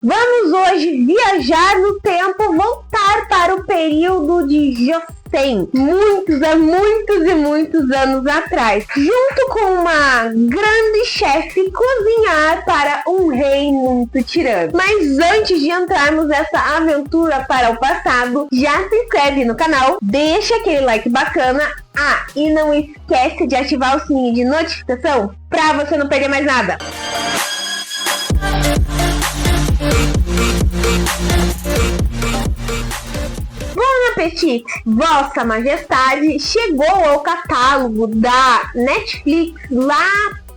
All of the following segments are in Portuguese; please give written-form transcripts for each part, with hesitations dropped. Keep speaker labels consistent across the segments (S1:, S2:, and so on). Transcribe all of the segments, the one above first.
S1: Vamos hoje viajar no tempo, voltar para o período de Joseon, muitos anos atrás, junto com uma grande chefe, cozinhar para um rei muito tirano. Mas antes de entrarmos nessa aventura para o passado, já se inscreve no canal, deixa aquele like bacana, e não esquece de ativar o sininho de notificação para você não perder mais nada. Bom apetite, Vossa Majestade chegou ao catálogo da Netflix lá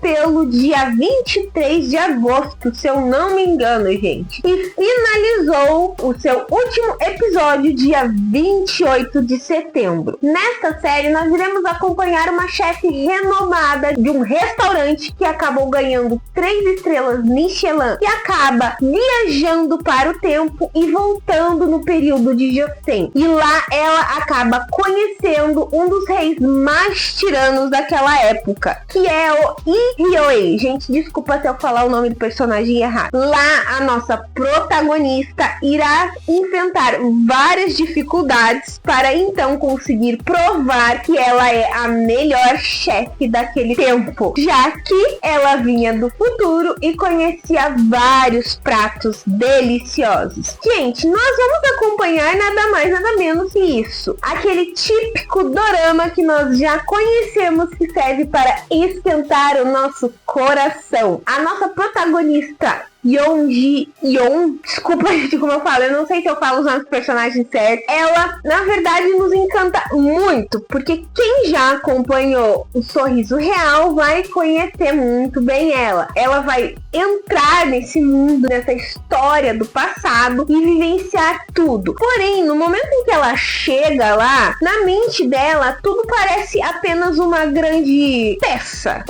S1: pelo dia 23 de agosto, se eu não me engano, gente. E finalizou o seu último episódio dia 28 de setembro. Nesta série, nós iremos acompanhar uma chefe renomada de um restaurante que acabou ganhando 3 estrelas Michelin e acaba viajando para o tempo e voltando no período de Joseon. E lá ela acaba conhecendo um dos reis mais tiranos daquela época, que é o Hyoe. Gente, desculpa se eu falar o nome do personagem errado. Lá, a nossa protagonista irá enfrentar várias dificuldades para então conseguir provar que ela é a melhor chefe daquele tempo, já que ela vinha do futuro e conhecia vários pratos deliciosos. Gente, nós vamos acompanhar nada mais, nada menos que isso. Aquele típico dorama que nós já conhecemos, que serve para esquentar o nosso coração. A nossa protagonista Yeon, desculpa gente como eu falo, eu não sei se eu falo os nossos personagens certos. Ela, na verdade, nos encanta muito, porque quem já acompanhou o Sorriso Real vai conhecer muito bem ela. Ela vai entrar nesse mundo, nessa história do passado e vivenciar tudo. Porém, no momento em que ela chega lá, na mente dela, tudo parece apenas uma grande peça,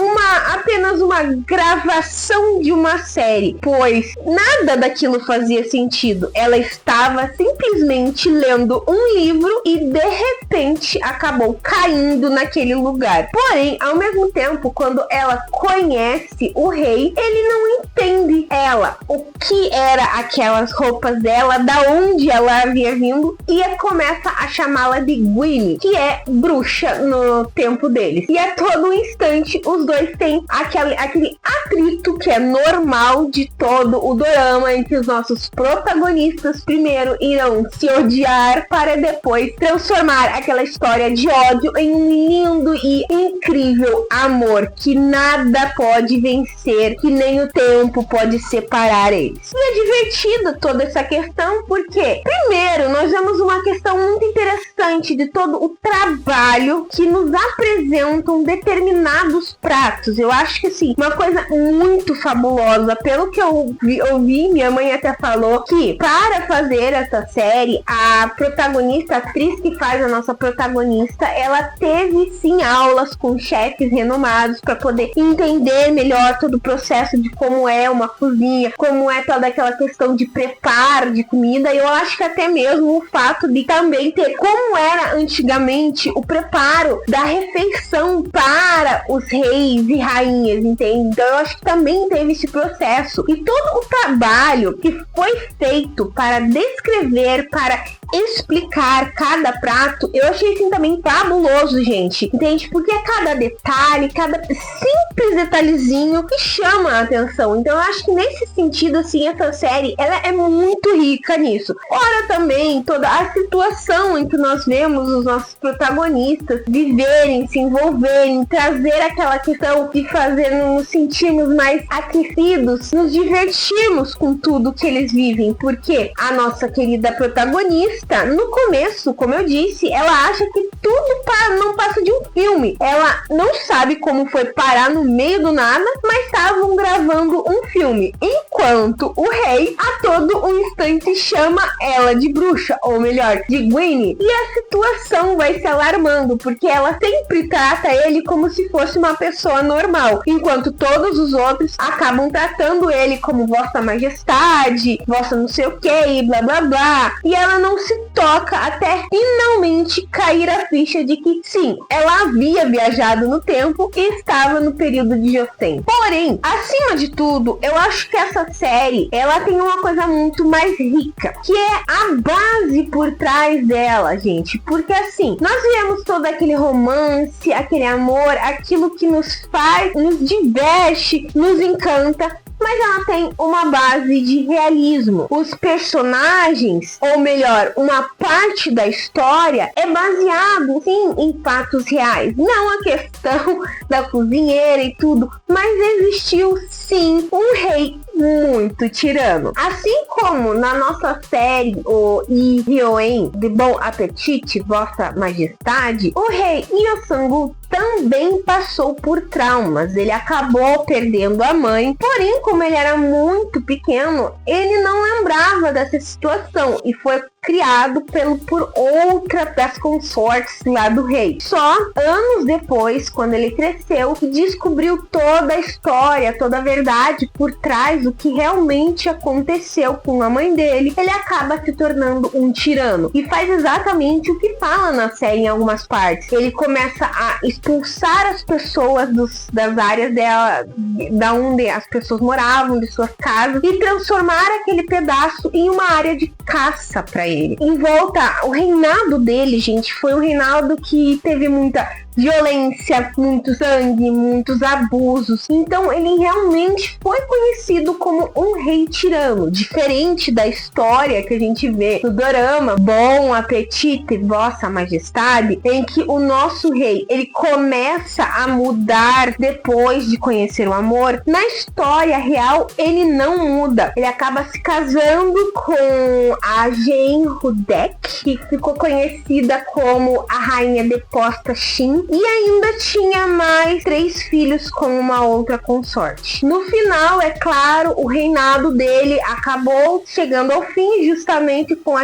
S1: apenas uma gravação de uma série, pois nada daquilo fazia sentido. Ela estava simplesmente lendo um livro e de repente acabou caindo naquele lugar. Porém, ao mesmo tempo, quando ela conhece o rei, ele não entende ela, o que era aquelas roupas dela, da onde ela havia vindo, e começa a chamá-la de Gwyn, que é bruxa no tempo deles. E a todo instante os dois têm aquele atrito que é normal de todo o dorama, em que os nossos protagonistas primeiro irão se odiar para depois transformar aquela história de ódio em um lindo e incrível amor que nada pode vencer, que nem o tempo pode separar eles. E é divertida toda essa questão porque, primeiro, nós vemos uma questão muito interessante de todo o trabalho que nos apresentam determinados pratos. Eu acho que assim, uma coisa muito fabulosa, pelo que eu ouvi, minha mãe até falou que para fazer essa série, a protagonista, a atriz que faz a nossa protagonista, ela teve sim aulas com chefes renomados para poder entender melhor todo o processo de como é uma cozinha, como é toda aquela questão de preparo de comida. E eu acho que até mesmo o fato de também ter como era antigamente o preparo da refeição para os reis e rainhas, entende? Então eu acho que também teve esse processo. E todo o trabalho que foi feito para descrever, para explicar cada prato, eu achei assim também fabuloso, gente, entende? Porque é cada detalhe, cada simples detalhezinho que chama a atenção. Então eu acho que nesse sentido, assim, essa série, ela é muito rica nisso. Ora também, toda a situação em que nós vemos os nossos protagonistas viverem, se envolverem, trazer aquela questão de fazer nos sentirmos mais aquecidos, nos divertirmos com tudo que eles vivem, porque a nossa querida protagonista, no começo, como eu disse, ela acha que tudo não passa de um filme. Ela não sabe como foi parar no meio do nada, mas estavam gravando um filme. Enquanto o rei, a todo um instante, chama ela de bruxa, ou melhor, de Gwyn. E a situação vai se alarmando, porque ela sempre trata ele como se fosse uma pessoa normal, enquanto todos os outros acabam tratando ele como Vossa Majestade, Vossa não sei o que, e blá blá blá. E ela não se se toca até finalmente cair a ficha de que sim, ela havia viajado no tempo e estava no período de Joseon. Porém, acima de tudo, eu acho que essa série, ela tem uma coisa muito mais rica, que é a base por trás dela, gente. Porque assim, nós vemos todo aquele romance, aquele amor, aquilo que nos faz, nos diverte, nos encanta, mas ela tem uma base de realismo. Os personagens, ou melhor, uma parte da história é baseado, sim, em fatos reais. Não a questão da cozinheira e tudo, mas existiu, sim, um rei muito tirano. Assim como na nossa série, o Irioen de Bom Apetite, Vossa Majestade, o rei Yeosangu também passou por traumas. Ele acabou perdendo a mãe, porém, como ele era muito pequeno, ele não lembrava dessa situação e foi criado por outra das consortes lá do rei. Só anos depois, quando ele cresceu, descobriu toda a história, toda a verdade por trás do que realmente aconteceu com a mãe dele. Ele acaba se tornando um tirano e faz exatamente o que fala na série em algumas partes. Ele começa a expulsar as pessoas das áreas dela, da onde as pessoas moravam, de suas casas, e transformar aquele pedaço em uma área de caça para ele. Em volta, o reinado dele, gente, foi um reinado que teve muita violência, muito sangue, muitos abusos. Então ele realmente foi conhecido como um rei tirano, diferente da história que a gente vê no dorama Bom Apetite, Vossa Majestade, em que o nosso rei, ele começa a mudar depois de conhecer o amor. Na história real, ele não muda. Ele acaba se casando com a Jane Hudek, que ficou conhecida como a rainha deposta Shin, e ainda tinha mais 3 filhos com uma outra consorte. No final, é claro, o reinado dele acabou chegando ao fim justamente com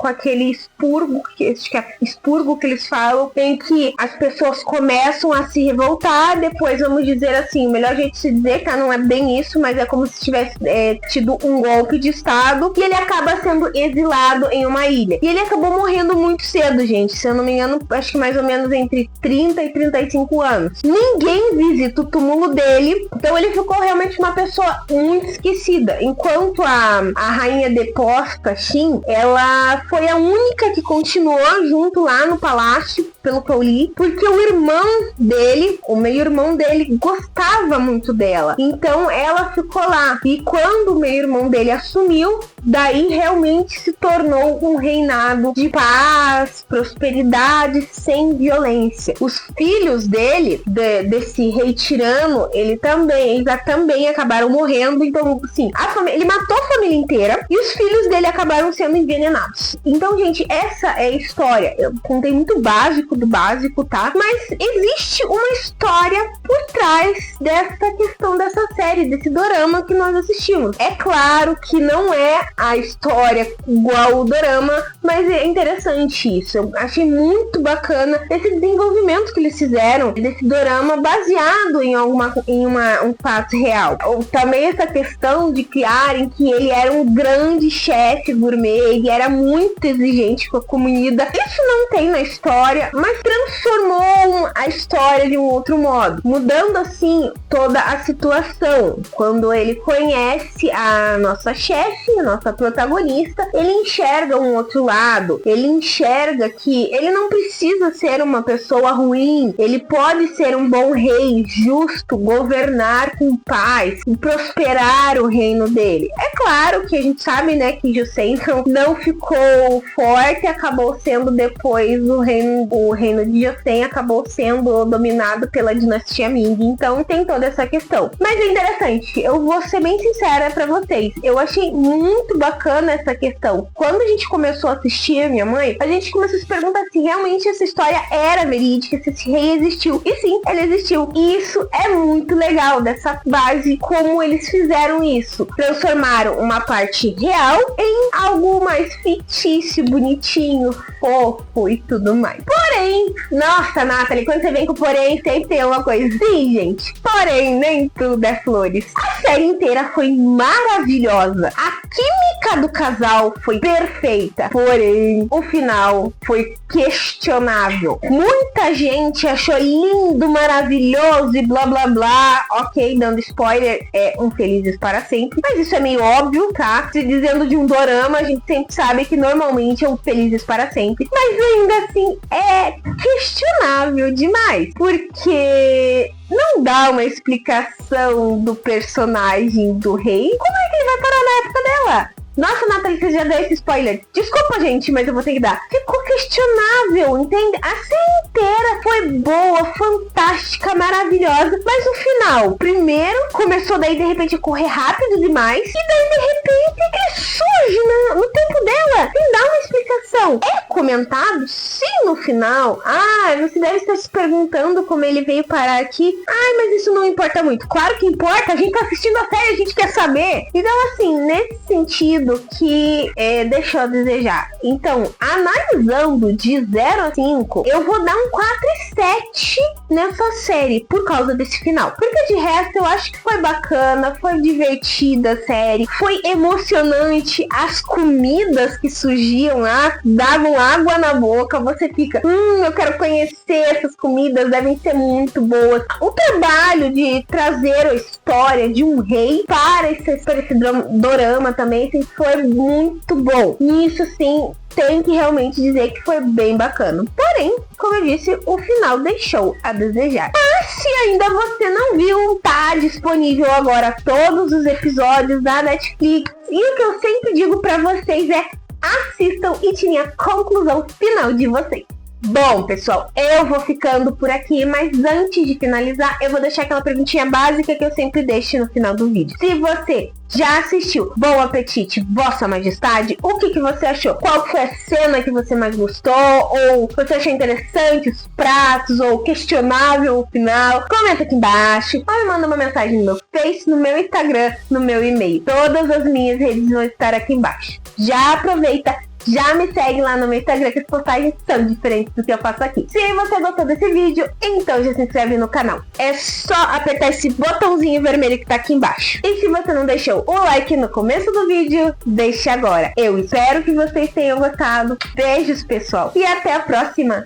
S1: aquele expurgo, expurgo que eles falam, em que as pessoas começam a se revoltar. Depois, vamos dizer assim, o melhor jeito de se dizer, tá? Não é bem isso, mas é como se tivesse tido um golpe de estado, e ele acaba sendo exilado em uma ilha. E ele acabou morrendo muito cedo, gente. Se eu não me engano, acho que mais ou menos entre 30 e 35 anos. Ninguém visita o túmulo dele, então ele ficou realmente uma pessoa muito esquecida. Enquanto a rainha deposta, Shin, ela foi a única que continuou junto lá no palácio, pelo que eu li, porque o irmão dele, o meio-irmão dele, gostava muito dela. Então ela ficou lá. E quando o meio-irmão dele assumiu, daí realmente se tornou um reinado de paz, prosperidade, sem violência. Os filhos dele, desse rei tirano, eles também acabaram morrendo. Então, assim, ele matou a família inteira e os filhos dele acabaram sendo envenenados. Então, gente, essa é a história. Eu contei muito básico do básico, tá? Mas existe uma história por trás dessa questão dessa série, desse dorama que nós assistimos. É claro que não é a história igual o dorama, mas é interessante isso. Eu achei muito bacana esse desenvolvimento que eles fizeram desse dorama baseado em um fato real. Também essa questão de criarem que ele era um grande chefe gourmet, ele era muito exigente com a comida. Isso não tem na história, mas transformou a história de um outro modo, mudando assim toda a situação. Quando ele conhece a nossa chefe, a nossa protagonista, ele enxerga um outro lado. Ele enxerga que ele não precisa ser uma pessoa ruim, ele pode ser um bom rei, justo, governar com paz e prosperar o reino dele. É claro que a gente sabe, né, que Joseon não ficou forte, acabou sendo depois o reino de Joseon acabou sendo dominado pela dinastia Ming. Então tem toda essa questão. Mas é interessante, eu vou ser bem sincera pra vocês, eu achei muito bacana essa questão. Quando a gente começou a assistir, a minha mãe, a gente começou a se perguntar se realmente essa história era verídica, se esse rei existiu. E sim, ele existiu. E isso é muito legal, dessa base, como eles fizeram isso. Transformaram uma parte real em algo mais fictício, bonitinho, fofo e tudo mais. Porém, Porém, nossa, Nathalie, quando você vem com porém, sempre tem uma coisa. Sim, gente, porém, nem tudo é flores. A série inteira foi maravilhosa. A química do casal foi perfeita. Porém, o final foi questionável. Muita gente achou lindo, maravilhoso e blá blá blá. Ok, dando spoiler, é um Felizes para Sempre. Mas isso é meio óbvio, tá? Se dizendo de um dorama, a gente sempre sabe que normalmente é um Felizes para Sempre. Mas ainda assim, é questionável demais. Porque não dá uma explicação do personagem do rei. Como é que ele vai parar na época dela? Nossa, Nathalie, você já deu esse spoiler. Desculpa, gente, mas eu vou ter que dar. Ficou questionável, entende? A série inteira foi boa, fantástica, maravilhosa. Mas o final, primeiro, começou daí de repente a correr rápido demais. E daí de repente ele surge no tempo dela. Sem dar uma explicação. É comentado? Sim, no final. Você deve estar se perguntando como ele veio parar aqui. Mas isso não importa muito. Claro que importa, a gente tá assistindo a série, a gente quer saber. Então assim, nesse sentido que deixou a desejar. Então, analisando de 0 a 5, eu vou dar um 4,7 nessa série, por causa desse final. Porque de resto, eu acho que foi bacana, foi divertida a série, foi emocionante, as comidas que surgiam lá, davam água na boca, você fica, eu quero conhecer essas comidas, devem ser muito boas. O trabalho de trazer a história de um rei para esse dorama também, assim, foi muito bom. Nisso, sim, tem que realmente dizer que foi bem bacana. Porém, como eu disse, o final deixou a desejar. Mas se ainda você não viu, tá disponível agora todos os episódios da Netflix. E o que eu sempre digo pra vocês é: assistam e tirem a conclusão final de vocês. Bom, pessoal, eu vou ficando por aqui, mas antes de finalizar, eu vou deixar aquela perguntinha básica que eu sempre deixo no final do vídeo. Se você já assistiu Bom Apetite, Vossa Majestade, o que você achou? Qual foi a cena que você mais gostou? Ou você achou interessante os pratos? Ou questionável o final? Comenta aqui embaixo. Ou me manda uma mensagem no meu Face, no meu Instagram, no meu e-mail. Todas as minhas redes vão estar aqui embaixo. Já aproveita, já me segue lá no meu Instagram, que as postagens são diferentes do que eu faço aqui. Se você gostou desse vídeo, então já se inscreve no canal. É só apertar esse botãozinho vermelho que tá aqui embaixo. E se você não deixou o like no começo do vídeo, deixe agora. Eu espero que vocês tenham gostado. Beijos, pessoal. E até a próxima.